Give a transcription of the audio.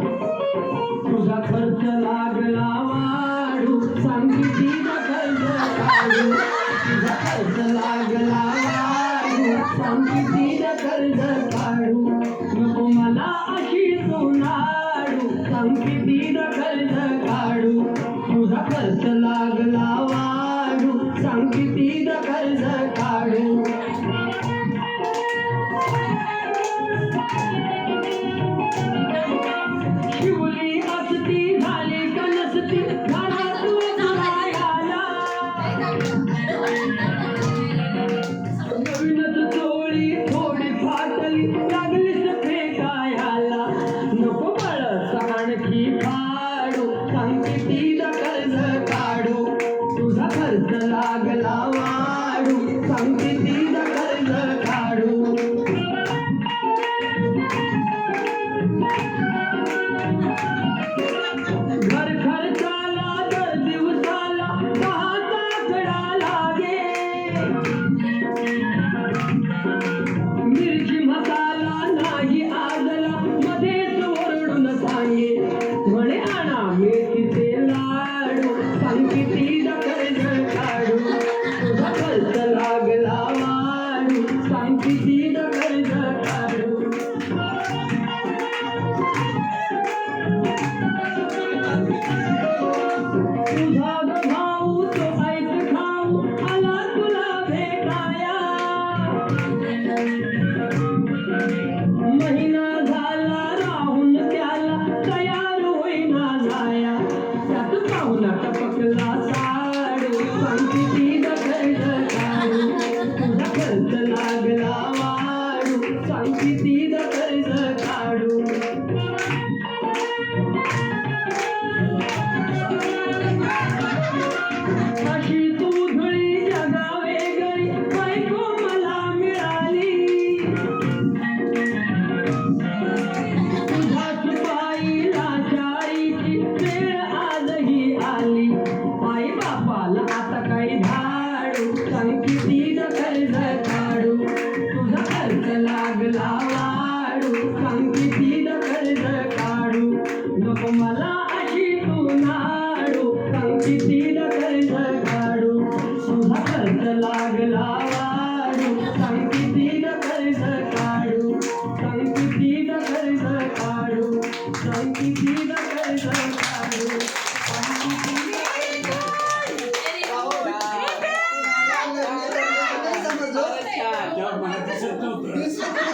तुझा खर्च लागला वाढू सांगितली कर्ज काढू तुझा खर्च लागला वाढू सांगितली कर्ज काढू नको मला अशी सोनाडू सांगितली कर्ज काढू तुझा खर्च लागला वाढू सांगितली कर्ज काढू शिवली असती झाली का नसती झाला तू रायाला नवीनच चोळी थोडी फाटली लागलीच फेकायला नको बळस आणखी फाडू सांगते तिला कर्ज काढू तुझा खर्च लागला वाढू सांगते तिला कर्ज काढू घर खर्चाला दर दिवसाला 10चा आकडा लागे मिरची मसाला नाही आजला मध्येच ओरडून सांगे म्हणे आणा मेथीचे लाडू सांगते तिला कर्ज काढू तुझा खर्च लागला वाढू सांगते तिला कर्ज काढू तुझा ग भाऊ तो ऐक खाऊ आला तुला भेटाया महिना झाला राहून त्याला तयार होईना जाया त्यात पाहुणा टपकला साडू सांगते तिला कर्ज काढू तुझा खर्च लागला वाढू सांगते तिला कर्ज काढू अशी तू धुळी जगा वेगळी बायको मला मिळाली तुझ्या सुपाईला चाळीची वेळ आजही आली आई बापाला आता काही धाडू सांगते तिला कर्ज काढू तुझा खर्च लागला वाढू सांगते तिला कर्ज काढू नको मला अशी तू नाडू सांगते तिला कर्ज काढू तुझा खर्च लागला वाढू सांगते तिला कर्ज काढू सांगते तिला कर्ज काढू सांगते तिला कर्ज काढू सांगते तिला क्या मला दिसत नव्हतं